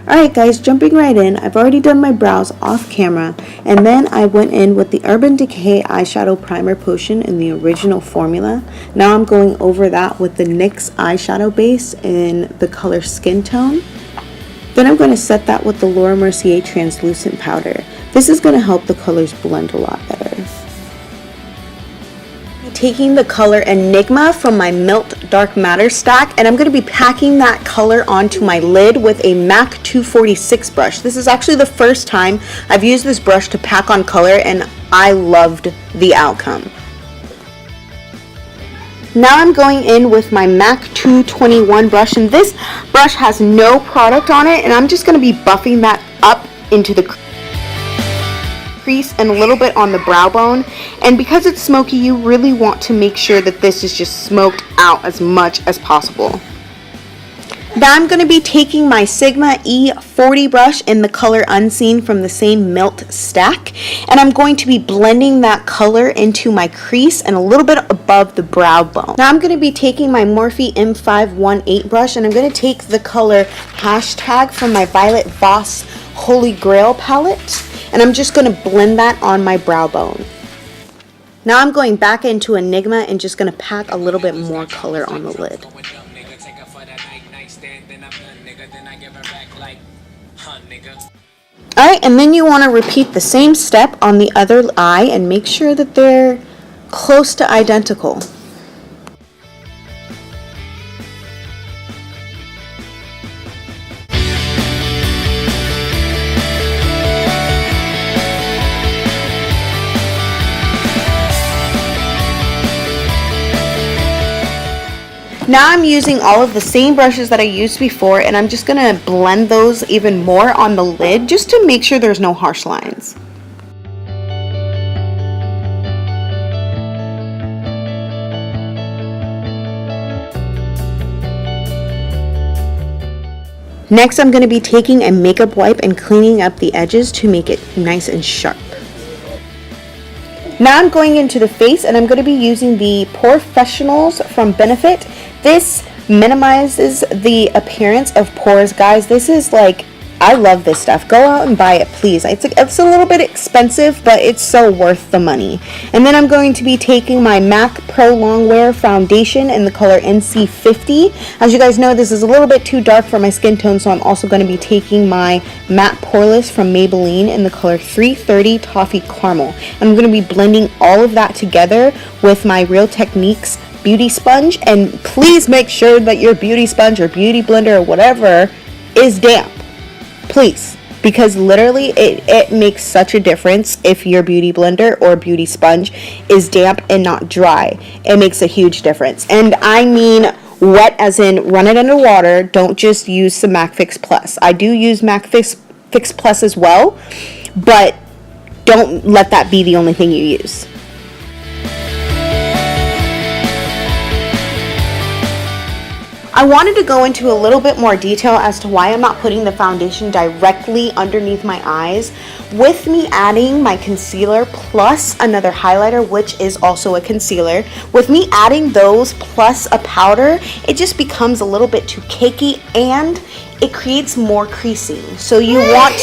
Alright guys, jumping right in, I've already done my brows off camera, and then I went in with the Urban Decay Eyeshadow Primer Potion in the original formula. Now I'm going over that with the NYX eyeshadow base in the color Skin Tone. Then I'm going to set that with the Laura Mercier Translucent Powder. This is going to help the colors blend a lot better. Taking the color Enigma from my Melt Dark Matter stack, and I'm going to be packing that color onto my lid with a MAC 246 brush. This is actually the first time I've used this brush to pack on color, and I loved the outcome. Now I'm going in with my MAC 221 brush, and this brush has no product on it, and I'm just going to be buffing that up into the crease and a little bit on the brow bone. And because it's smoky, you really want to make sure that this is just smoked out as much as possible. Now I'm going to be taking my Sigma E40 brush in the color Unseen from the same Melt stack, and I'm going to be blending that color into my crease and a little bit above the brow bone. Now I'm going to be taking my Morphe M518 brush, and I'm going to take the color Hashtag from my Violet Voss Holy Grail palette, and I'm just going to blend that on my brow bone. Now I'm going back into Enigma and just going to pack a little bit more color on the lid. Alright, and then you want to repeat the same step on the other eye and make sure that they're close to identical. Now I'm using all of the same brushes that I used before, and I'm just going to blend those even more on the lid just to make sure there's no harsh lines. Next, I'm going to be taking a makeup wipe and cleaning up the edges to make it nice and sharp. Now I'm going into the face, and I'm going to be using the Porefessionals from Benefit. This minimizes the appearance of pores. Guys, this is like, I love this stuff. Go out and buy it, please. It's a little bit expensive, but it's so worth the money. And then I'm going to be taking my MAC Pro Longwear Foundation in the color NC50. As you guys know, this is a little bit too dark for my skin tone, so I'm also going to be taking my Matte Poreless from Maybelline in the color 330 Toffee Caramel. And I'm going to be blending all of that together with my Real Techniques beauty sponge. And please make sure that your beauty sponge or beauty blender or whatever is damp. Please, because literally it makes such a difference if your beauty blender or beauty sponge is damp and not dry. It makes a huge difference. And I mean wet as in run it under water. Don't just use some MAC Fix Plus. I do use MAC Fix Plus as well, but don't let that be the only thing you use. I wanted to go into a little bit more detail as to why I'm not putting the foundation directly underneath my eyes. With me adding my concealer plus another highlighter, which is also a concealer, with me adding those plus a powder, it just becomes a little bit too cakey and it creates more creasing. So you want...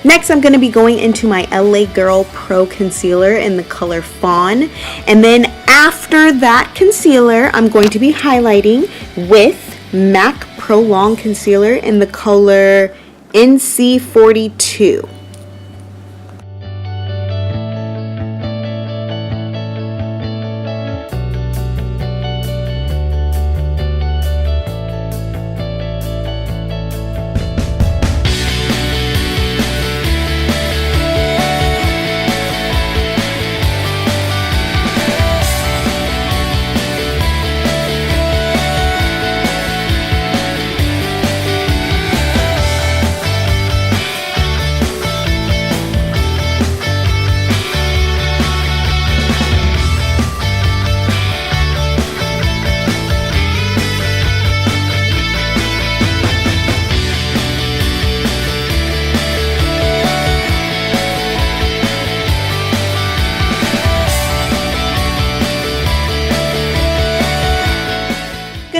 Next, I'm going to be going into my LA Girl Pro Concealer in the color Fawn. And then after that concealer, I'm going to be highlighting with MAC Pro Long Concealer in the color NC42.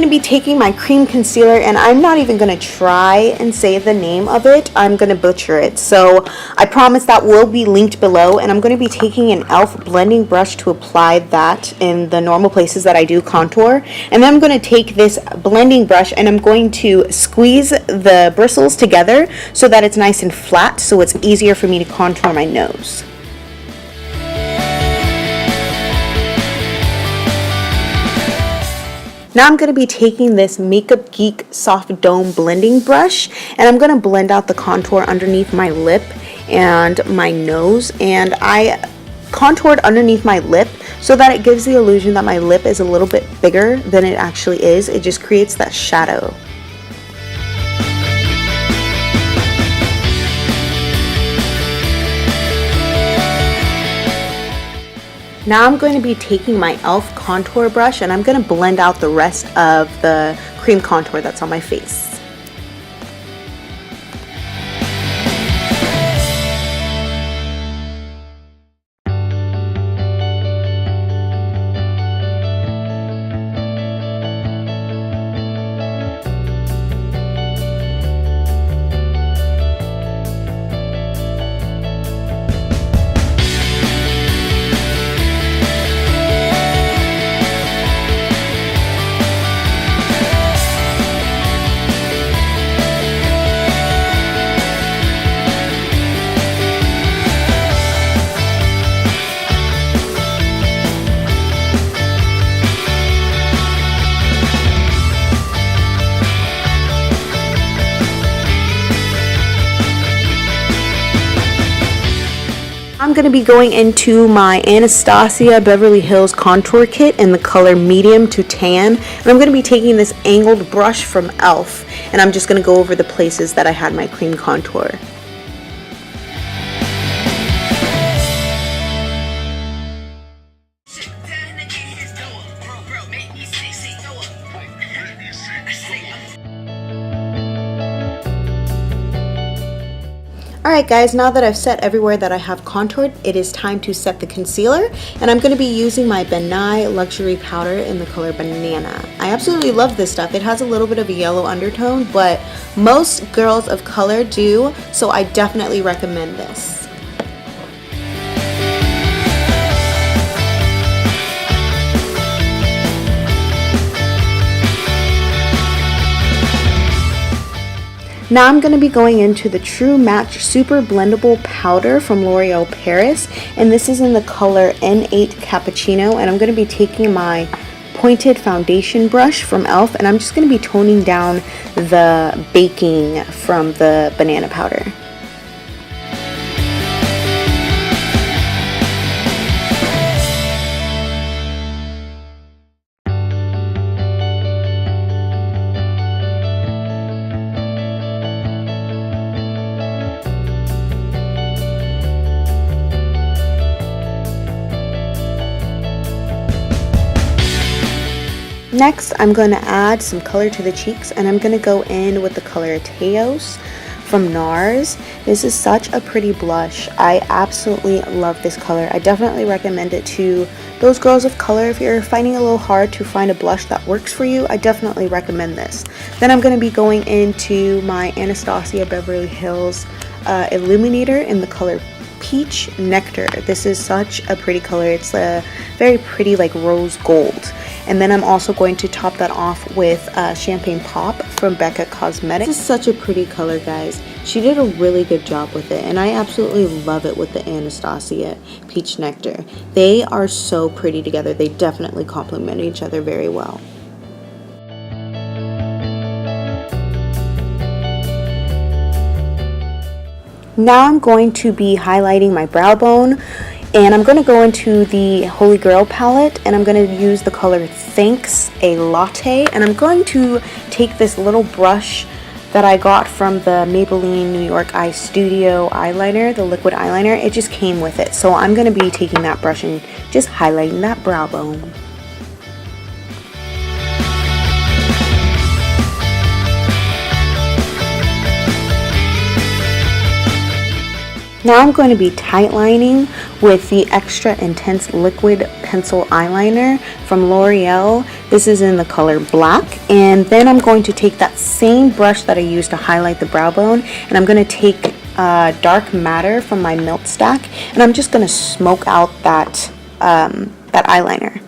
to be taking my cream concealer, and I'm not even going to try and say the name of it. I'm going to butcher it. So I promise that will be linked below, and I'm going to be taking an e.l.f. blending brush to apply that in the normal places that I do contour. And then I'm going to take this blending brush and I'm going to squeeze the bristles together so that it's nice and flat, so it's easier for me to contour my nose. Now I'm going to be taking this Makeup Geek Soft Dome blending brush, and I'm going to blend out the contour underneath my lip and my nose. And I contoured underneath my lip so that it gives the illusion that my lip is a little bit bigger than it actually is. It just creates that shadow. Now I'm going to be taking my e.l.f. contour brush and I'm going to blend out the rest of the cream contour that's on my face. I'm going to be going into my Anastasia Beverly Hills contour kit in the color medium to tan, and I'm going to be taking this angled brush from e.l.f. and I'm just going to go over the places that I had my cream contour. Alright guys, now that I've set everywhere that I have contoured, it is time to set the concealer, and I'm going to be using my Benai Luxury Powder in the color Banana. I absolutely love this stuff. It has a little bit of a yellow undertone, but most girls of color do, so I definitely recommend this. Now I'm going to be going into the True Match Super Blendable Powder from L'Oreal Paris, and this is in the color N8 Cappuccino, and I'm going to be taking my pointed foundation brush from e.l.f. and I'm just going to be toning down the baking from the banana powder. Next, I'm going to add some color to the cheeks, and I'm going to go in with the color Teos from NARS. This is such a pretty blush. I absolutely love this color. I definitely recommend it to those girls of color. If you're finding it a little hard to find a blush that works for you, I definitely recommend this. Then I'm going to be going into my Anastasia Beverly Hills Illuminator in the color Peach Nectar. This is such a pretty color. It's a very pretty like rose gold. And then I'm also going to top that off with Champagne Pop from Becca Cosmetics. This is such a pretty color, guys. She did a really good job with it, and I absolutely love it with the Anastasia Peach Nectar. They are so pretty together. They definitely complement each other very well. Now I'm going to be highlighting my brow bone, and I'm going to go into the Holy Grail palette, and I'm going to use the color Thanks a Latte, and I'm going to take this little brush that I got from the Maybelline New York Eye Studio eyeliner, the liquid eyeliner. It just came with it, so I'm going to be taking that brush and just highlighting that brow bone. Now I'm going to be tightlining with the Extra Intense Liquid Pencil Eyeliner from L'Oreal. This is in the color black. And then I'm going to take that same brush that I used to highlight the brow bone, and I'm going to take Dark Matter from my Milk stack, and I'm just going to smoke out that eyeliner.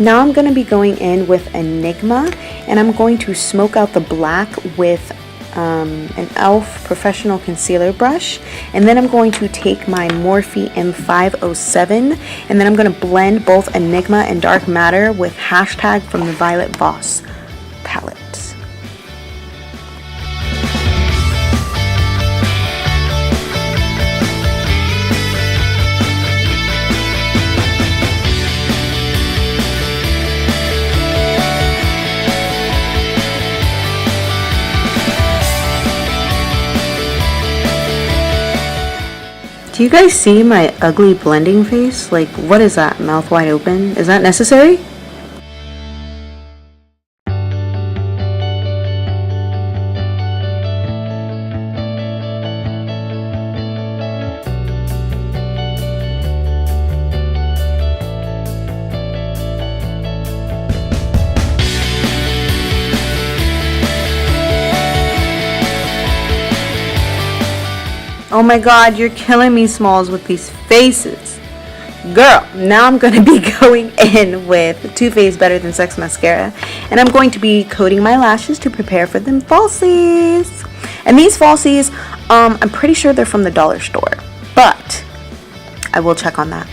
Now I'm going to be going in with Enigma, and I'm going to smoke out the black with an e.l.f. professional concealer brush, and then I'm going to take my Morphe M507, and then I'm going to blend both Enigma and Dark Matter with Hashtag from the Violet Voss palette. Do you guys see my ugly blending face? Like, what is that? Mouth wide open? Is that necessary? Oh my god, you're killing me, Smalls, with these faces. Girl, now I'm going to be going in with Too Faced Better Than Sex Mascara. And I'm going to be coating my lashes to prepare for them falsies. And these falsies, I'm pretty sure they're from the dollar store. But I will check on that.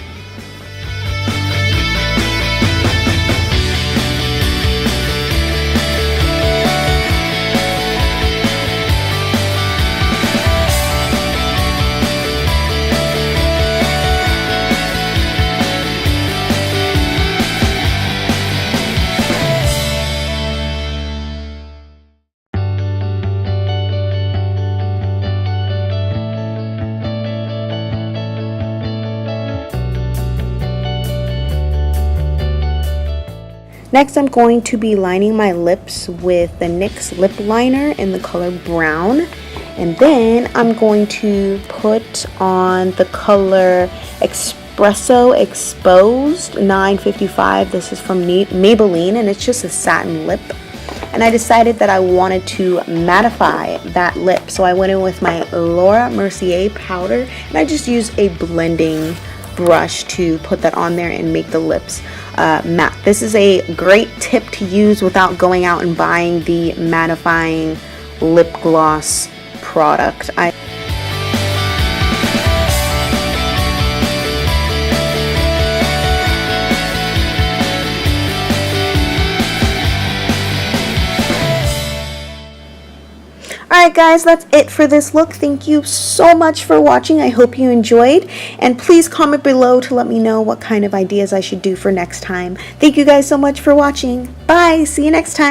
Next, I'm going to be lining my lips with the NYX lip liner in the color brown. And then I'm going to put on the color Espresso Exposed 955. This is from Maybelline, and it's just a satin lip. And I decided that I wanted to mattify that lip. So I went in with my Laura Mercier powder, and I just used a blending brush to put that on there and make the lips matte. This is a great tip to use without going out and buying the mattifying lip gloss product. Alright guys, that's it for this look. Thank you so much for watching. I hope you enjoyed. And please comment below to let me know what kind of ideas I should do for next time. Thank you guys so much for watching. Bye. See you next time.